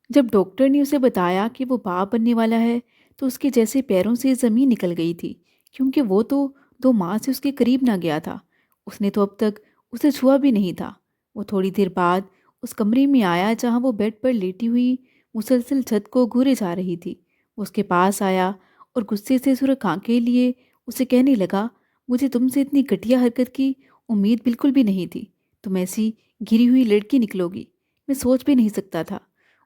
جب ڈاکٹر نے اسے بتایا کہ وہ باپ بننے والا ہے تو اس کے جیسے پیروں سے زمین نکل گئی تھی، کیونکہ وہ تو 2 ماہ سے اس کے قریب نہ گیا تھا۔ اس نے تو اب تک اسے چھوا بھی نہیں تھا۔ وہ تھوڑی دیر بعد اس کمرے میں آیا جہاں وہ بیڈ پر لیٹی ہوئی مسلسل چھت کو گھورے جا رہی تھی۔ وہ اس کے پاس آیا اور غصے سے سرخ آنکھیں لیے اسے کہنے لگا، مجھے تم سے اتنی گھٹیا حرکت کی امید بالکل بھی نہیں تھی۔ تم ایسی گری ہوئی لڑکی نکلو گی، میں سوچ بھی نہیں سکتا تھا۔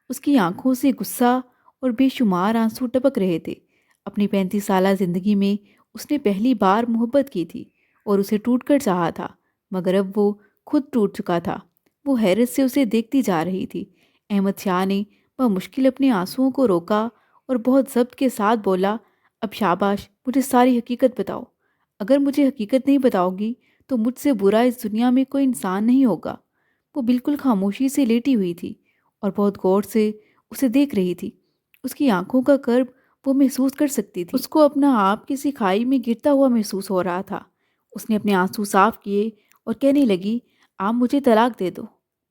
اس کی آنکھوں سے غصہ اور بے شمار آنسو ٹپک رہے تھے۔ اپنی 35 سالہ زندگی میں اس نے پہلی بار محبت کی تھی اور اسے ٹوٹ کر چاہا تھا، مگر اب وہ خود ٹوٹ چکا تھا۔ وہ حیرت سے اسے دیکھتی جا رہی تھی۔ احمد شاہ نے بمشکل اپنے آنسوؤں کو روکا اور بہت ضبط کے ساتھ بولا، اب شاباش، مجھے ساری حقیقت بتاؤ۔ اگر مجھے حقیقت نہیں بتاؤ گی تو مجھ سے برا اس دنیا میں کوئی انسان نہیں ہوگا۔ وہ بالکل خاموشی سے لیٹی ہوئی تھی اور بہت غور سے اسے دیکھ رہی تھی۔ اس کی آنکھوں کا کرب وہ محسوس کر سکتی تھی۔ اس کو اپنا آپ کسی کھائی میں گرتا ہوا محسوس ہو رہا تھا۔ اس نے اپنے آنسو صاف کیے اور کہنے لگی، آپ مجھے طلاق دے دو،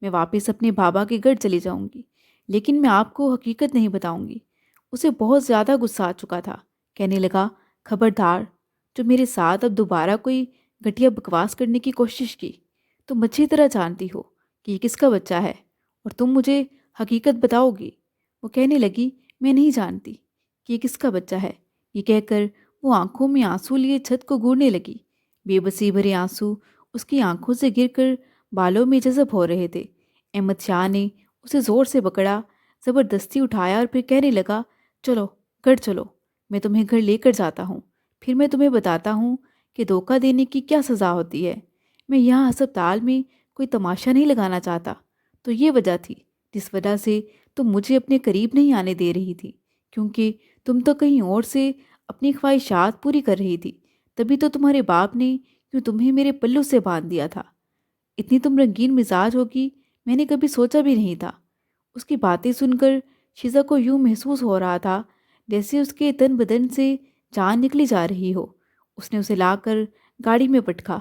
میں واپس اپنے بابا کے گھر چلی جاؤں گی، لیکن میں آپ کو حقیقت نہیں بتاؤں گی۔ اسے بہت زیادہ غصہ آ چکا تھا۔ کہنے لگا، خبردار، جو میرے ساتھ اب دوبارہ کوئی گھٹیا بکواس کرنے کی کوشش کی، تم اچھی طرح جانتی ہو کہ یہ کس کا بچہ ہے اور تم مجھے حقیقت بتاؤ گی۔ وہ کہنے لگی، میں نہیں جانتی کہ یہ کس کا بچہ ہے۔ یہ کہہ کر وہ آنکھوں میں آنسو لیے چھت کو گھورنے لگی۔ بے بسی بھرے آنسو اس کی آنکھوں سے گر کر بالوں میں جذب ہو رہے تھے۔ احمد شاہ نے اسے زور سے پکڑا، زبردستی اٹھایا اور پھر کہنے لگا، چلو گھر چلو، میں تمہیں گھر لے کر جاتا ہوں، پھر میں تمہیں بتاتا ہوں کہ دھوکہ دینے کی کیا سزا ہوتی ہے۔ میں یہاں ہسپتال میں کوئی تماشا نہیں لگانا چاہتا۔ تو یہ وجہ تھی جس وجہ سے تم مجھے اپنے قریب نہیں آنے دے رہی تھی، کیونکہ تم تو کہیں اور سے اپنی خواہشات پوری کر رہی تھی۔ تبھی تو تمہارے باپ نے کیوں تمہیں میرے پلو سے باندھ دیا تھا۔ اتنی تم رنگین مزاج ہوگی میں نے کبھی سوچا بھی نہیں تھا۔ اس کی باتیں سن کر شیزا کو یوں محسوس ہو رہا تھا جیسے اس کے تن بدن سے جان نکلی جا رہی ہو۔ اس نے اسے لا کر گاڑی میں پٹکا۔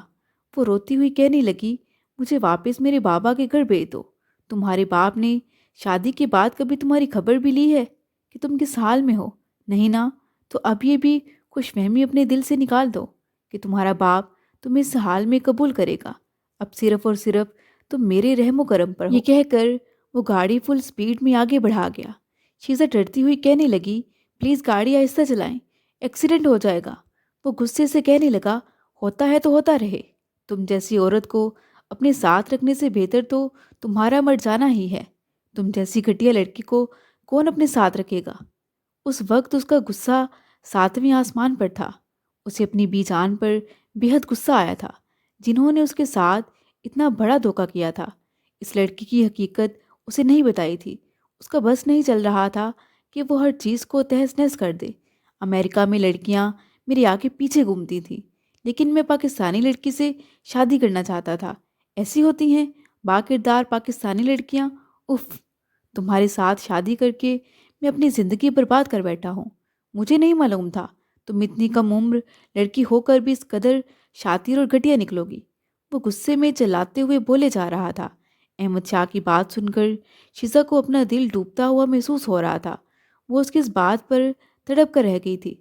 وہ روتی ہوئی کہنے لگی، مجھے واپس میرے بابا کے گھر بھیج دو۔ تمہارے باپ نے شادی کے بعد کبھی تمہاری خبر بھی لی ہے کہ تم کس حال میں ہو؟ نہیں نا؟ تو اب یہ بھی خوش فہمی اپنے دل سے نکال دو کہ تمہارا باپ تمہیں اس حال میں قبول کرے گا۔ اب صرف اور صرف تم میرے رحم و کرم پر ہو۔ یہ کہہ کر وہ گاڑی فل سپیڈ میں آگے بڑھا گیا۔ شیزا ڈرتی ہوئی کہنے لگی، پلیز گاڑی آہستہ چلائیں، ایکسیڈنٹ ہو جائے گا۔ وہ غصے سے کہنے لگا، ہوتا ہے تو ہوتا رہے، تم جیسی عورت کو اپنے ساتھ رکھنے سے بہتر تو تمہارا مر جانا ہی ہے۔ تم جیسی گھٹیا لڑکی کو کون اپنے ساتھ رکھے گا؟ اس وقت اس کا غصہ 7ویں آسمان پر تھا۔ اسے اپنی بی جان پر بے حد غصہ آیا تھا، جنہوں نے اس کے ساتھ اتنا بڑا دھوکہ کیا تھا۔ اس لڑکی کی حقیقت اسے نہیں بتائی تھی۔ اس کا بس نہیں چل رہا تھا کہ وہ ہر چیز کو تہس نہس کر دے۔ امریکہ میں لڑکیاں میرے آگے پیچھے گھومتی تھیں، لیکن میں پاکستانی لڑکی سے شادی کرنا چاہتا تھا۔ ایسی ہوتی ہیں با کردار پاکستانی لڑکیاں۔ اف، تمہارے ساتھ شادی کر کے میں اپنی زندگی برباد کر بیٹھا ہوں۔ مجھے نہیں معلوم تھا تم اتنی کم عمر لڑکی ہو کر بھی اس قدر شاطر اور گھٹیا نکلو گی۔ وہ غصے میں چلاتے ہوئے بولے جا رہا تھا۔ احمد شاہ کی بات سن کر شیزا کو اپنا دل ڈوبتا ہوا محسوس ہو رہا تھا۔ وہ اس کی اس بات پر تڑپ کر رہ گئی تھی۔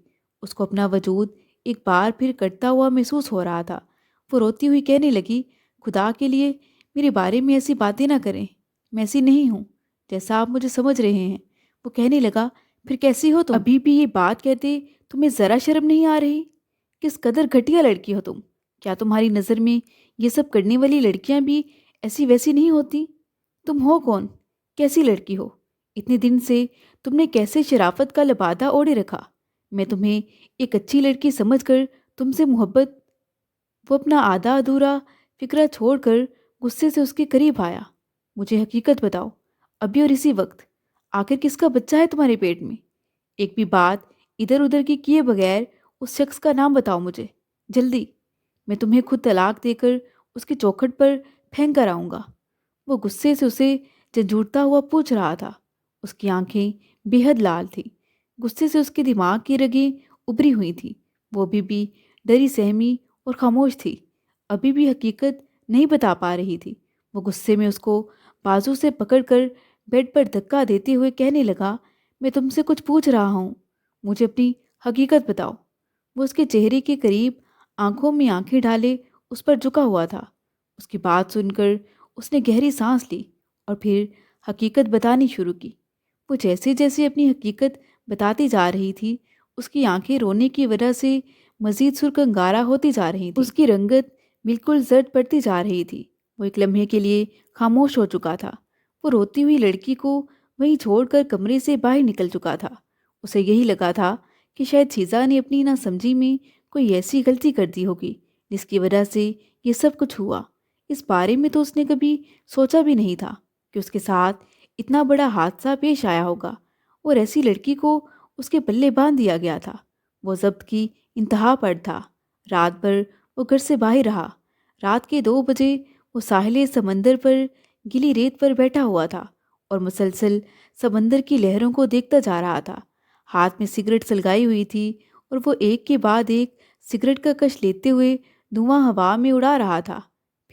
اس کو اپنا وجود ایک بار پھر کٹتا ہوا محسوس ہو رہا تھا۔ وہ روتی ہوئی کہنے لگی، خدا کے لیے میرے بارے میں ایسی باتیں نہ کریں، میں ایسی نہیں ہوں جیسا آپ مجھے سمجھ رہے ہیں۔ وہ کہنے لگا، پھر کیسی ہو تم؟ ابھی بھی یہ بات کہتے تمہیں ذرا شرم نہیں آ رہی؟ کس قدر گھٹیا لڑکی ہو تم؟ کیا تمہاری نظر میں یہ سب کرنے والی لڑکیاں بھی ایسی ویسی نہیں ہوتی؟ تم ہو کون؟ کیسی لڑکی ہو؟ اتنے دن سے تم نے کیسے شرافت کا لبادہ اوڑھے رکھا؟ میں تمہیں ایک اچھی لڑکی سمجھ کر تم سے محبت۔ وہ اپنا آدھا ادھورا فکرہ چھوڑ کر غصے سے اس کے قریب آیا۔ مجھے حقیقت بتاؤ، ابھی اور اسی وقت، آخر کس کا بچہ ہے تمہارے پیٹ میں؟ ایک بھی بات ادھر ادھر کی کیے بغیر اس شخص کا نام بتاؤ مجھے، جلدی، میں تمہیں خود طلاق دے کر اس کی چوکھٹ پر پھینک کر آؤں گا۔ وہ غصے سے اسے جھنجھوڑتا ہوا پوچھ رہا تھا۔ اس کی آنکھیں بے حد لال تھیں۔ غصے سے اس کے دماغ کی رگیں ابری ہوئی تھیں۔ وہ ابھی بھی ڈری سہمی اور خاموش تھی، ابھی بھی حقیقت نہیں بتا پا رہی تھی۔ وہ غصے میں اس کو بازو سے پکڑ کر بیڈ پر دھکا دیتے ہوئے کہنے لگا، میں تم سے کچھ پوچھ رہا ہوں، مجھے اپنی حقیقت بتاؤ۔ وہ اس کے چہرے کے قریب آنکھوں میں آنکھیں ڈالے اس پر جھکا ہوا تھا۔ اس کی بات سن کر اس نے گہری سانس لی اور پھر حقیقت بتانی شروع کی۔ وہ جیسے جیسے اپنی حقیقت بتاتی جا رہی تھی، اس کی آنکھیں رونے کی وجہ سے مزید سرخ انگارہ ہوتی جا رہی تھیں۔ اس کی رنگت بالکل زرد پڑتی جا رہی تھی۔ وہ ایک لمحے کے لیے خاموش ہو چکا تھا۔ وہ روتی ہوئی لڑکی کو وہیں چھوڑ کر کمرے سے باہر نکل چکا تھا۔ اسے یہی لگا تھا کہ شاید شیزا نے اپنی نہ سمجھی میں کوئی ایسی غلطی کر دی ہوگی جس کی وجہ سے یہ سب کچھ ہوا۔ اس بارے میں تو اس نے کبھی سوچا بھی نہیں تھا کہ اس کے ساتھ اتنا بڑا حادثہ پیش آیا ہوگا، اور ایسی لڑکی کو اس کے پلے باندھ دیا گیا تھا۔ وہ ضبط کی انتہا پر تھا۔ رات بھر وہ گھر سے باہر رہا۔ رات کے 2 بجے وہ ساحل سمندر پر گیلی ریت پر بیٹھا ہوا تھا اور مسلسل سمندر کی لہروں کو دیکھتا جا رہا تھا۔ ہاتھ میں سگریٹ سلگائی ہوئی تھی اور وہ ایک کے بعد ایک سگریٹ کا کش لیتے ہوئے دھواں ہوا میں اڑا رہا تھا۔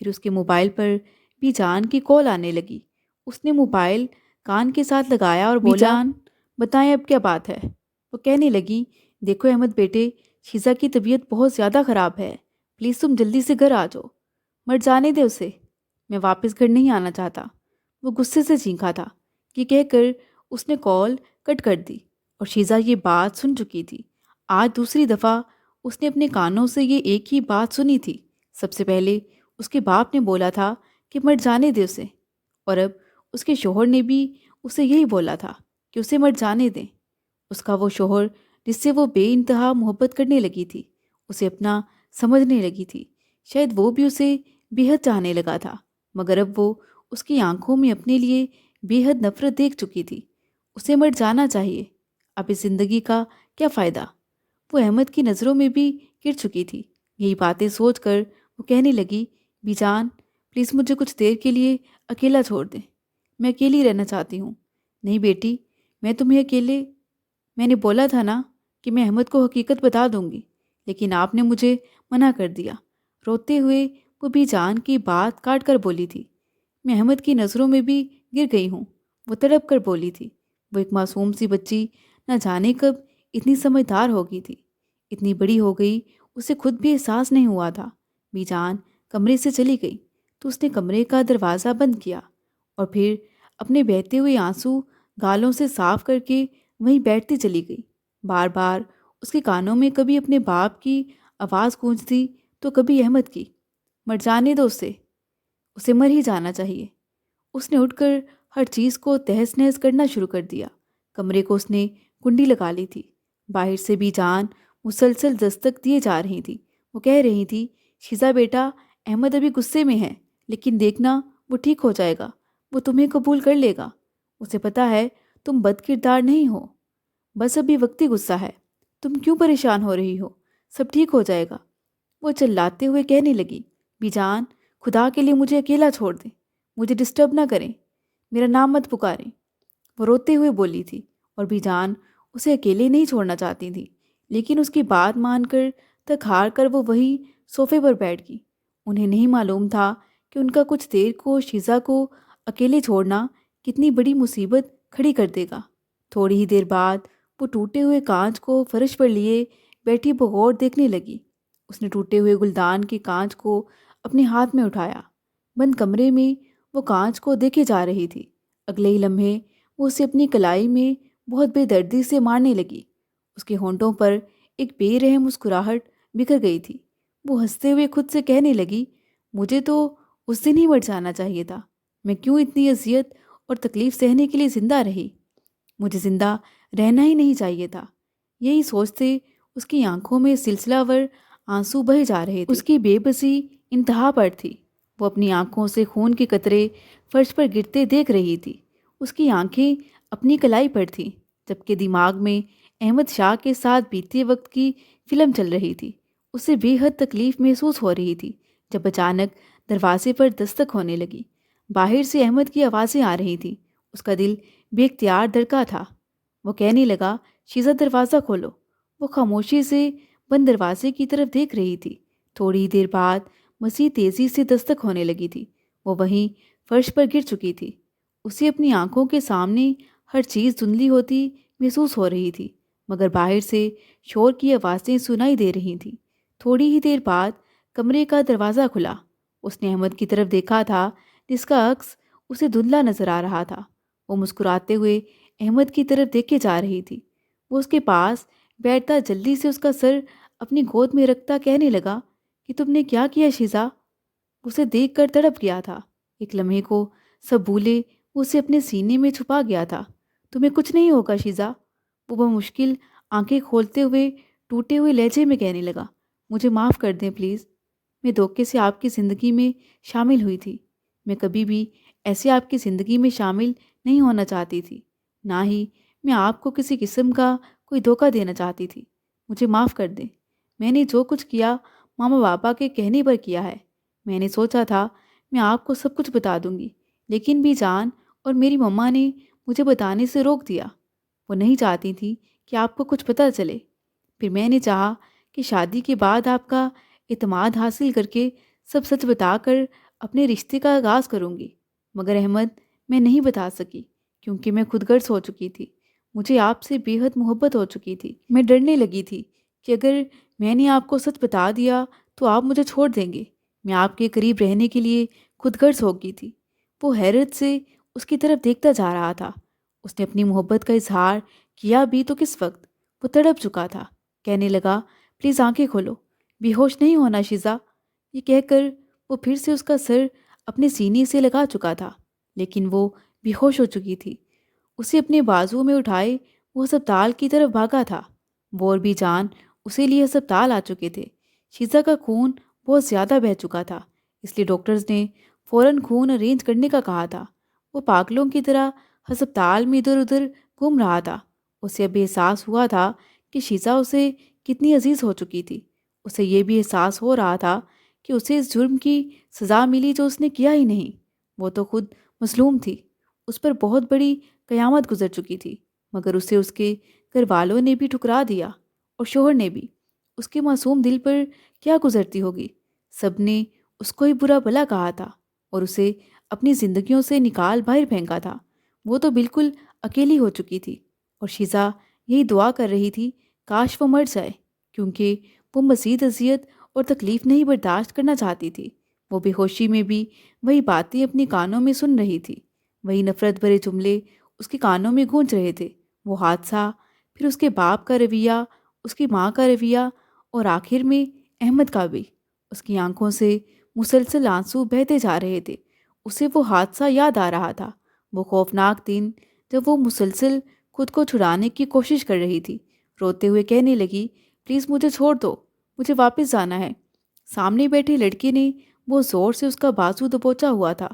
پھر اس کے موبائل پر بھی جان کی کال آنے لگی۔ اس نے موبائل کان کے ساتھ لگایا اور بولا، جان بتائیں اب کیا بات ہے؟ وہ کہنے لگی، دیکھو احمد بیٹے، شیزا کی طبیعت بہت زیادہ خراب ہے، پلیز تم جلدی سے گھر آ جاؤ۔ مر جانے دے اسے، میں واپس گھر نہیں آنا چاہتا۔ وہ غصے سے چینکا تھا۔ یہ کہہ کر اس نے کال کٹ کر دی اور شیزا یہ بات سن چکی تھی۔ آج دوسری دفعہ اس نے اپنے کانوں سے یہ ایک ہی بات سنی تھی۔ سب سے پہلے اس کے باپ نے بولا تھا کہ مر جانے دے اسے، اور اب اس کے شوہر نے بھی اسے یہی بولا تھا کہ اسے مر جانے دیں۔ اس کا وہ شوہر جس سے وہ بے انتہا محبت کرنے لگی تھی، اسے اپنا سمجھنے لگی تھی، شاید وہ بھی اسے بے حد چاہنے لگا تھا، مگر اب وہ اس کی آنکھوں میں اپنے لیے بے حد نفرت دیکھ چکی تھی۔ اسے مر جانا چاہیے، اب اس زندگی کا کیا فائدہ؟ وہ احمد کی نظروں میں بھی گر چکی تھی۔ یہی باتیں سوچ کر وہ کہنے لگی، بی جان پلیز مجھے کچھ دیر کے لیے اکیلا چھوڑ دیں، میں اکیلی رہنا چاہتی ہوں۔ نہیں بیٹی، میں تمہیں اکیلے، میں نے بولا تھا نا کہ میں احمد کو حقیقت بتا دوں گی، لیکن آپ نے مجھے منع کر دیا۔ روتے ہوئے وہ بی جان کی بات کاٹ کر بولی تھی، میں احمد کی نظروں میں بھی گر گئی ہوں۔ وہ تڑپ کر بولی تھی۔ وہ ایک معصوم سی بچی نہ جانے کب اتنی سمجھدار ہو گئی تھی، اتنی بڑی ہو گئی اسے خود بھی احساس نہیں ہوا تھا۔ بی جان کمرے سے چلی گئی تو اس نے کمرے کا دروازہ بند کیا اور پھر اپنے بہتے ہوئے آنسو گالوں سے صاف کر کے وہیں بیٹھتی چلی گئی۔ بار بار اس کے کانوں میں کبھی اپنے باپ کی آواز گونجتی تو کبھی احمد کی، مر جانے دو اسے مر ہی جانا چاہیے۔ اس نے اٹھ کر ہر چیز کو تہس نہس کرنا شروع کر دیا۔ کمرے کو اس نے کنڈی لگا لی تھی۔ باہر سے بھی جان مسلسل دستک دیے جا رہی تھی۔ وہ کہہ رہی تھی، شیزا بیٹا، احمد ابھی غصے میں ہے، لیکن دیکھنا وہ ٹھیک ہو جائے گا، وہ تمہیں قبول کر لے گا، اسے پتا ہے تم بد کردار نہیں ہو، بس ابھی وقتی غصہ ہے، تم کیوں پریشان ہو رہی ہو، سب ٹھیک ہو جائے گا۔ وہ چلاتے ہوئے کہنے لگی، بی جان خدا کے لیے مجھے اکیلا چھوڑ دیں، مجھے ڈسٹرب نہ کریں، میرا نام مت پکاریں۔ وہ روتے ہوئے بولی تھی اور بی جان اسے اکیلے نہیں چھوڑنا چاہتی تھی، لیکن اس کی بات مان کر تک ہار کر وہ وہیں صوفے پر بیٹھ گئی۔ انہیں نہیں معلوم تھا کہ ان کا کچھ دیر کو شیزا کو اکیلے چھوڑنا کتنی بڑی مصیبت کھڑی کر دے گا۔ تھوڑی ہی دیر بعد وہ ٹوٹے ہوئے کانچ کو فرش پر لیے بیٹھی بغور دیکھنے لگی۔ اس نے ٹوٹے ہوئے گلدان کے کانچ کو اپنے ہاتھ میں اٹھایا۔ بند کمرے میں وہ کانچ کو دیکھے جا رہی تھی۔ اگلے ہی لمحے وہ اسے اپنی کلائی میں بہت بے دردی سے مارنے لگی۔ اس کے ہونٹوں پر ایک بے رحم مسکراہٹ بکھر گئی تھی۔ وہ ہنستے ہوئے خود سے کہنے لگی، مجھے تو اس دن ہی مر جانا چاہیے تھا، میں کیوں اتنی اذیت اور تکلیف سہنے کے لیے زندہ رہی، مجھے زندہ رہنا ہی نہیں چاہیے تھا۔ یہی سوچتے اس کی آنکھوں میں سلسلہ ور آنسو بہے جا رہے تھے۔ اس کی بے بسی انتہا پر تھی۔ وہ اپنی آنکھوں سے خون کے قطرے فرش پر گرتے دیکھ رہی تھی۔ اس کی آنکھیں اپنی کلائی پر تھیں، جبکہ دماغ میں احمد شاہ کے ساتھ بیتے وقت کی فلم چل رہی تھی۔ اسے بے حد تکلیف محسوس ہو رہی تھی جب اچانک دروازے پر دستک ہونے لگی۔ باہر سے احمد کی آوازیں آ رہی تھیں۔ اس کا دل بے اختیار دھڑکا تھا۔ وہ کہنے لگا، شیزا دروازہ کھولو۔ وہ خاموشی سے بند دروازے کی طرف دیکھ رہی تھی۔ تھوڑی ہی دیر بعد مزید تیزی سے دستک ہونے لگی تھی۔ وہ وہیں فرش پر گر چکی تھی۔ اسے اپنی آنکھوں کے سامنے ہر چیز دھندلی ہوتی محسوس ہو رہی تھی، مگر باہر سے شور کی آوازیں سنائی دے رہی تھیں۔ تھوڑی ہی دیر بعد کمرے کا دروازہ کھلا۔ اس نے احمد کی طرف دیکھا تھا، جس کا عکس اسے دھندلا نظر آ رہا تھا۔ وہ مسکراتے ہوئے احمد کی طرف دیکھے جا رہی تھی۔ وہ اس کے پاس بیٹھتا جلدی سے اس کا سر اپنی گود میں رکھتا کہنے لگا کہ تم نے کیا کیا شیزا؟ اسے دیکھ کر تڑپ گیا تھا۔ ایک لمحے کو سب بھولے وہ اسے اپنے سینے میں چھپا گیا تھا۔ تمہیں کچھ نہیں ہوگا شیزا، وہ بمشکل آنکھیں کھولتے ہوئے ٹوٹے ہوئے لہجے میں کہنے لگا۔ مجھے معاف کر دیں پلیز، میں دھوکے سے آپ کی زندگی میں شامل ہوئی تھی۔ میں کبھی بھی ایسے آپ کی زندگی میں شامل نہیں ہونا چاہتی تھی، نہ ہی میں آپ کو کسی قسم کا کوئی دھوکہ دینا چاہتی تھی۔ مجھے معاف کر دیں، میں نے جو کچھ کیا ماما پاپا کے کہنے پر کیا ہے۔ میں نے سوچا تھا میں آپ کو سب کچھ بتا دوں گی، لیکن بھی جان اور میری مما نے مجھے بتانے سے روک دیا۔ وہ نہیں چاہتی تھی کہ آپ کو کچھ پتہ چلے۔ پھر میں نے چاہا کہ شادی کے بعد آپ کا اعتماد حاصل کر کے سب سچ بتا کر اپنے رشتے کا آغاز کروں گی، مگر احمد میں نہیں بتا سکی کیونکہ میں خود غرض ہو چکی تھی۔ مجھے آپ سے بے حد محبت ہو چکی تھی۔ میں ڈرنے لگی تھی کہ اگر میں نے آپ کو سچ بتا دیا تو آپ مجھے چھوڑ دیں گے۔ میں آپ کے قریب رہنے کے لیے خود غرض ہو گئی تھی۔ وہ حیرت سے اس کی طرف دیکھتا جا رہا تھا۔ اس نے اپنی محبت کا اظہار کیا بھی تو کس وقت؟ وہ تڑپ چکا تھا۔ کہنے لگا، پلیز آنکھیں کھولو، بے ہوش نہیں ہونا شیزا۔ یہ کہہ کر وہ پھر سے اس کا سر اپنے سینے سے لگا چکا تھا، لیکن وہ بے ہوش ہو چکی تھی۔ اسے اپنے بازو میں اٹھائے وہ ہسپتال کی طرف بھاگا تھا۔ وہ اور بھی جان اسے لیے ہسپتال آ چکے تھے۔ شیزا کا خون بہت زیادہ بہہ چکا تھا، اس لیے ڈاکٹرز نے فوراً خون ارینج کرنے کا کہا تھا۔ وہ پاگلوں کی طرح ہسپتال میں ادھر ادھر گھوم رہا تھا۔ اسے اب احساس ہوا تھا کہ شیزا اسے کتنی عزیز ہو چکی تھی۔ اسے یہ بھی احساس ہو رہا تھا کہ اسے اس جرم کی سزا ملی جو اس نے کیا ہی نہیں۔ وہ تو خود مظلوم تھی، اس پر بہت بڑی قیامت گزر چکی تھی، مگر اسے اس کے گھر والوں نے بھی ٹھکرا دیا اور شوہر نے بھی۔ اس کے معصوم دل پر کیا گزرتی ہوگی؟ سب نے اس کو ہی برا بھلا کہا تھا اور اسے اپنی زندگیوں سے نکال باہر پھینکا تھا۔ وہ تو بالکل اکیلی ہو چکی تھی اور شیزا یہی دعا کر رہی تھی کاش وہ مر جائے، کیونکہ وہ مزید اذیت اور تکلیف نہیں برداشت کرنا چاہتی تھی۔ وہ بے ہوشی میں بھی وہی باتیں اپنے کانوں میں سن رہی تھی، وہی نفرت بھرے جملے اس کے کانوں میں گونج رہے تھے۔ وہ حادثہ، پھر اس کے باپ کا رویہ، اس کی ماں کا رویہ اور آخر میں احمد کا بھی۔ اس کی آنکھوں سے مسلسل آنسو بہتے جا رہے تھے۔ اسے وہ حادثہ یاد آ رہا تھا، وہ خوفناک دن جب وہ مسلسل خود کو چھڑانے کی کوشش کر رہی تھی۔ روتے ہوئے کہنے لگی، پلیز مجھے چھوڑ دو، مجھے واپس جانا ہے۔ سامنے بیٹھے لڑکے نے بہت زور سے اس کا بازو دبوچا ہوا تھا۔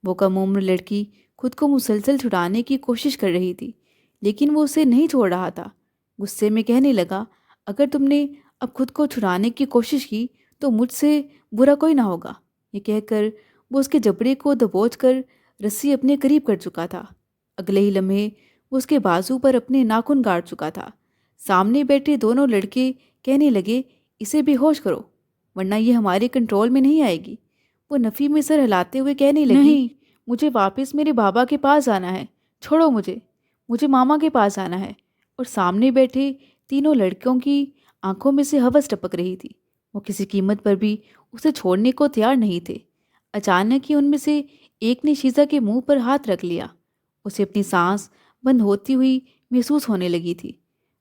وہ کم عمر لڑکی خود کو مسلسل چھڑانے کی کوشش کر رہی تھی، لیکن وہ اسے نہیں چھوڑ رہا تھا۔ غصے میں کہنے لگا، اگر تم نے اب خود کو چھڑانے کی کوشش کی تو مجھ سے برا کوئی نہ ہوگا۔ یہ کہہ کر وہ اس کے جبڑے کو دبوچ کر رسی اپنے قریب کر چکا تھا۔ اگلے ہی لمحے وہ اس کے بازو پر اپنے ناخن گاڑ چکا تھا۔ سامنے بیٹھے دونوں لڑکے کہنے لگے، اسے بے ہوش کرو ورنہ یہ ہمارے کنٹرول میں نہیں آئے گی۔ وہ نفی میں سر ہلاتے ہوئے کہنے لگی، نہیں، مجھے واپس میرے بابا کے پاس جانا ہے، چھوڑو مجھے ماما کے پاس جانا ہے۔ اور سامنے بیٹھے تینوں لڑکوں کی آنکھوں میں سے ہوس ٹپک رہی تھی۔ وہ کسی قیمت پر بھی اسے چھوڑنے کو تیار نہیں تھے۔ اچانک ہی ان میں سے ایک نے شیزا کے منہ پر ہاتھ رکھ لیا۔ اسے اپنی سانس بند ہوتی ہوئی محسوس ہونے لگی تھی۔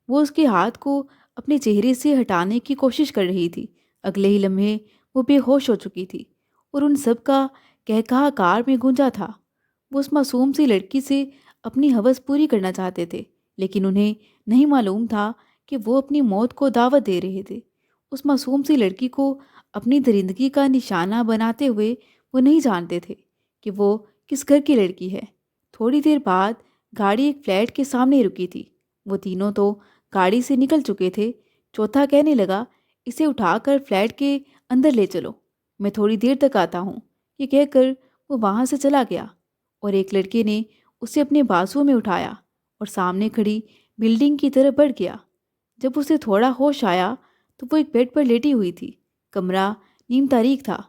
وہ اس کے ہاتھ کو اپنے چہرے سے ہٹانے کی کوشش کر رہی تھی۔ اگلے ہی لمحے وہ بے ہوش ہو چکی تھی اور ان سب کا قہقہا کار میں گونجا تھا۔ وہ اس معصوم سی لڑکی سے اپنی ہوس پوری کرنا چاہتے تھے، لیکن انہیں نہیں معلوم تھا کہ وہ اپنی موت کو دعوت دے رہے تھے۔ اس معصوم سی لڑکی کو اپنی درندگی کا نشانہ بناتے ہوئے وہ نہیں جانتے تھے کہ وہ کس گھر کی لڑکی ہے۔ تھوڑی دیر بعد گاڑی ایک فلیٹ کے سامنے رکی تھی۔ وہ تینوں تو گاڑی سے نکل چکے تھے۔ چوتھا کہنے لگا، اسے اٹھا کر فلیٹ کے اندر لے چلو، میں تھوڑی دیر تک آتا ہوں۔ یہ کہہ کر وہ وہاں سے چلا گیا اور ایک لڑکے نے اسے اپنے بازو میں اٹھایا اور سامنے کھڑی بلڈنگ کی طرف بڑھ گیا۔ جب اسے تھوڑا ہوش آیا تو وہ ایک بیڈ پر لیٹی ہوئی تھی۔ کمرہ نیم تاریک تھا۔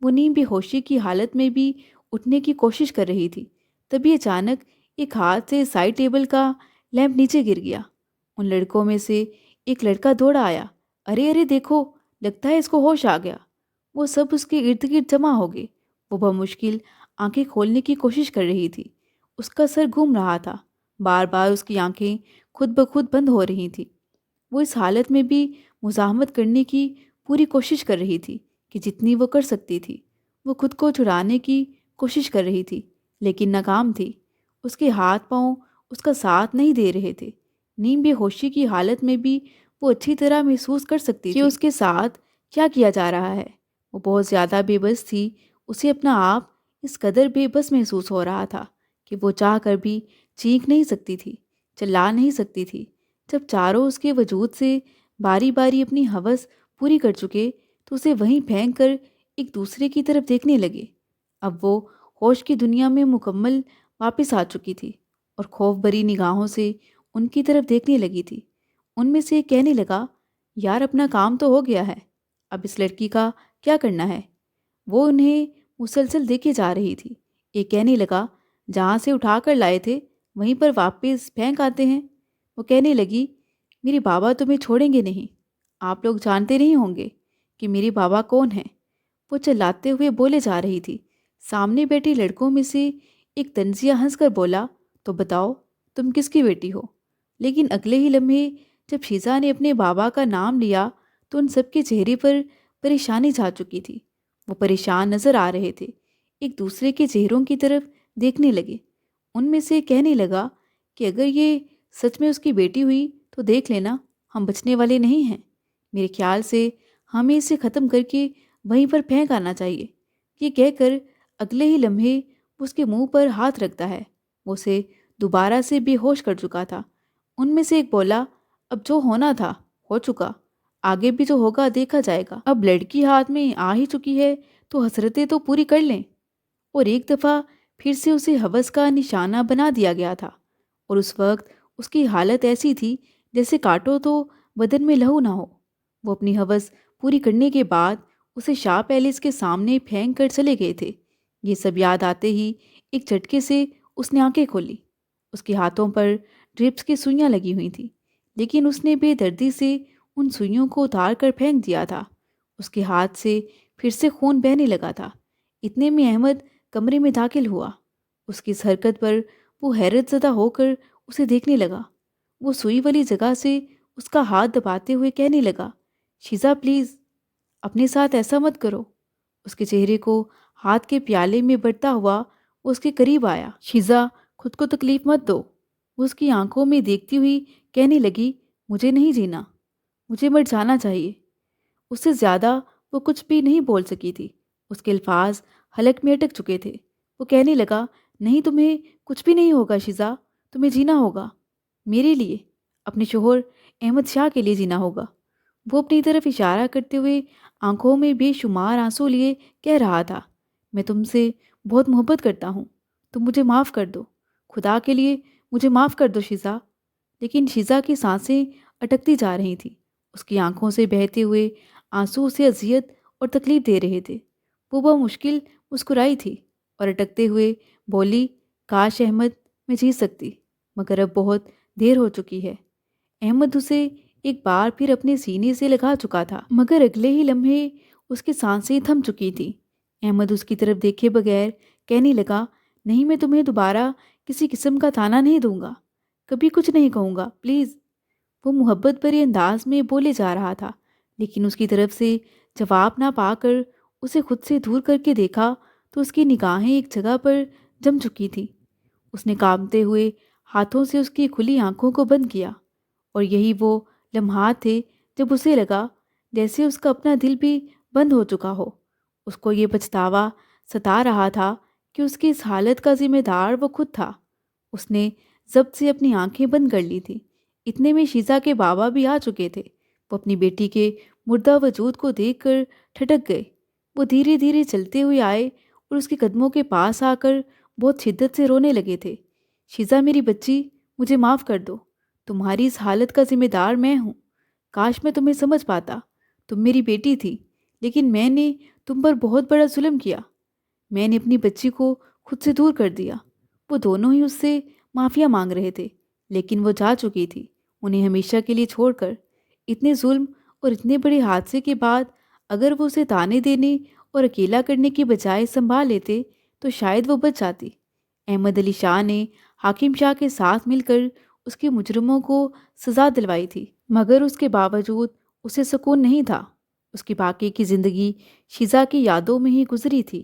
وہ نیم بے ہوشی کی حالت میں بھی اٹھنے کی کوشش کر رہی تھی۔ تبھی اچانک ایک ہاتھ سے سائڈ ٹیبل کا لیمپ نیچے گر گیا۔ ان لڑکوں میں سے ایک لڑکا دوڑا آیا۔ ارے ارے دیکھو، لگتا ہے اس کو ہوش آ گیا۔ وہ سب اس کے ارد گرد جمع ہو گئے۔ وہ بمشکل آنکھیں کھولنے کی کوشش کر رہی تھی۔ اس کا سر گھوم رہا تھا، بار بار اس کی آنکھیں خود بخود بند ہو رہی تھیں۔ وہ اس حالت میں بھی مزاحمت کرنے کی پوری کوشش کر رہی تھی کہ جتنی وہ کر سکتی تھی۔ وہ خود کو چھڑانے کی کوشش کر رہی تھی لیکن ناکام تھی۔ اس کے ہاتھ پاؤں اس کا ساتھ نہیں دے رہے تھے۔ نیم بے ہوشی کی حالت میں بھی وہ اچھی طرح محسوس کر سکتی تھی کہ اس کے ساتھ کیا کیا جا رہا ہے۔ وہ بہت زیادہ بے بس تھی۔ اسے اپنا آپ اس قدر بے بس محسوس ہو رہا تھا کہ وہ چاہ کر بھی چیخ نہیں سکتی تھی، چلا نہیں سکتی تھی۔ جب چاروں اس کے وجود سے باری باری اپنی ہوس پوری کر چکے تو اسے وہیں پھینک کر ایک دوسرے کی طرف دیکھنے لگے۔ اب وہ ہوش کی دنیا میں مکمل واپس آ چکی تھی اور خوف بری نگاہوں سے ان کی طرف دیکھنے لگی تھی۔ ان میں سے ایک کہنے لگا، یار اپنا کام تو ہو گیا ہے، اب اس لڑکی کا کیا کرنا ہے؟ وہ انہیں مسلسل دیکھے جا رہی تھی۔ ایک کہنے لگا، جہاں سے اٹھا کر لائے تھے وہیں پر واپس پھینک آتے ہیں۔ وہ کہنے لگی، میرے بابا تمہیں چھوڑیں گے نہیں۔ آپ لوگ جانتے نہیں ہوں گے کہ میرے بابا کون ہیں۔ وہ چلاتے ہوئے بولے جا رہی تھی۔ سامنے بیٹھے لڑکوں میں سے ایک تنزیہ ہنس کر بولا، تو بتاؤ تم کس کی بیٹی ہو؟ لیکن اگلے ہی لمحے جب شیزا نے اپنے بابا کا نام لیا تو ان سب کے چہرے پر پریشانی چھا چکی تھی۔ وہ پریشان نظر آ رہے تھے، ایک دوسرے کے چہروں کی طرف دیکھنے لگے۔ ان میں سے کہنے لگا کہ اگر یہ سچ میں اس کی بیٹی ہوئی تو دیکھ لینا، ہم بچنے والے نہیں ہیں۔ میرے خیال سے ہمیں اسے ختم کر کے وہیں پر پھینک آنا چاہیے۔ یہ کہہ کر اگلے ہی لمحے وہ اس کے منہ پر ہاتھ رکھتا ہے۔ وہ اسے دوبارہ سے بے ہوش کر چکا تھا۔ ان میں سے ایک بولا، اب جو ہونا تھا ہو چکا، آگے بھی جو ہوگا دیکھا جائے گا۔ اب لڑکی ہاتھ میں آ ہی چکی ہے تو حسرتیں تو پوری کر لیں۔ اور ایک دفعہ پھر سے اسے ہوس کا نشانہ بنا دیا گیا تھا، اور اس وقت اس کی حالت ایسی تھی جیسے کاٹو تو بدن میں لہو نہ ہو۔ وہ اپنی ہوس پوری کرنے کے بعد اسے شاہ پیلس کے سامنے پھینک کر چلے گئے تھے۔ یہ سب یاد آتے ہی ایک جھٹکے سے اس نے آنکھیں کھولی۔ اس کے ہاتھوں پر ڈرپس کی سوئیاں لگی ہوئی تھیں، لیکن اس نے بے دردی سے ان سوئیوں کو اتار کر پھینک دیا تھا۔ اس کے ہاتھ سے پھر سے خون بہنے لگا تھا۔ اتنے میں احمد کمرے میں داخل ہوا۔ اس کی اس حرکت پر وہ حیرت زدہ ہو کر اسے دیکھنے لگا۔ وہ سوئی والی جگہ سے اس کا ہاتھ دباتے ہوئے کہنے لگا، شیزا پلیز اپنے ساتھ ایسا مت کرو۔ اس کے چہرے کو ہاتھ کے پیالے میں بڑھتا ہوا وہ اس کے قریب آیا۔ شیزا خود کو تکلیف مت دو۔ وہ اس کی آنکھوں میں دیکھتی ہوئی کہنے لگی، مجھے نہیں جینا، مجھے مر جانا چاہیے۔ اس سے زیادہ وہ کچھ بھی نہیں بول سکی تھی۔ اس کے الفاظ حلق میں اٹک چکے تھے۔ وہ کہنے لگا، نہیں تمہیں کچھ بھی نہیں ہوگا شیزا، تمہیں جینا ہوگا میرے لیے، اپنے شوہر احمد شاہ کے لیے جینا ہوگا۔ وہ اپنی طرف اشارہ کرتے ہوئے آنکھوں میں بے شمار آنسو لیے کہہ رہا تھا، میں تم سے بہت محبت کرتا ہوں، تم مجھے معاف کر دو، خدا کے لیے مجھے معاف کر دو شیزا۔ لیکن شیزا کی سانسیں اٹکتی جا رہی تھیں۔ اس کی آنکھوں سے بہتے ہوئے آنسو اسے اذیت اور تکلیف دے رہے تھے۔ وہ بمشکل مسکرائی تھی اور اٹکتے ہوئے بولی، کاش احمد میں جی سکتی، مگر اب بہت دیر ہو چکی ہے۔ احمد اسے ایک بار پھر اپنے سینے سے لگا چکا تھا، مگر اگلے ہی لمحے اس کی سانسیں تھم چکی تھیں۔ احمد اس کی طرف دیکھے بغیر کہنے لگا، نہیں میں تمہیں دوبارہ کسی قسم کا تانا نہیں دوں گا، کبھی کچھ نہیں کہوں گا، پلیز۔ وہ محبت بھرے انداز میں بولے جا رہا تھا، لیکن اس کی طرف سے جواب نہ پا کر اسے خود سے دور کر کے دیکھا تو اس کی نگاہیں ایک جگہ پر جم چکی تھیں۔ اس نے کانپتے ہوئے ہاتھوں سے اس کی کھلی آنکھوں کو بند کیا، اور یہی وہ لمحات تھے جب اسے لگا جیسے اس کا اپنا دل بھی بند ہو چکا ہو۔ اس کو یہ پچھتاوا ستا رہا تھا کہ اس کی اس حالت کا ذمہ دار وہ خود تھا۔ اس نے ضبط سے اپنی آنکھیں بند کر لی تھیں۔ اتنے میں شیزا کے بابا بھی آ چکے تھے۔ وہ اپنی بیٹی کے مردہ وجود کو دیکھ کر ٹھٹک گئے۔ وہ دھیرے دھیرے چلتے ہوئے آئے اور اس کے قدموں کے پاس آ کر بہت شدت سے رونے لگے تھے۔ شیزا میری بچی، مجھے معاف کر دو، تمہاری اس حالت کا ذمہ دار میں ہوں۔ کاش میں تمہیں سمجھ پاتا، تم میری بیٹی تھی، لیکن میں نے تم پر بہت بڑا ظلم کیا۔ میں نے اپنی بچی کو خود سے دور کر دیا۔ وہ دونوں ہی اس سے معافیا مانگ رہے تھے، لیکن وہ جا چکی تھی، انہیں ہمیشہ کے لیے چھوڑ کر۔ اتنے ظلم اور اتنے بڑے حادثے کے بعد اگر وہ اسے تانے دینے اور اکیلا کرنے کی بجائے سنبھال لیتے تو شاید وہ بچ جاتی۔ احمد علی شاہ نے حاکم شاہ کے ساتھ مل کر اس کے مجرموں کو سزا دلوائی تھی، مگر اس کے باوجود اسے سکون نہیں تھا۔ اس کی باقی کی زندگی شیزا کی یادوں میں ہی گزری تھی۔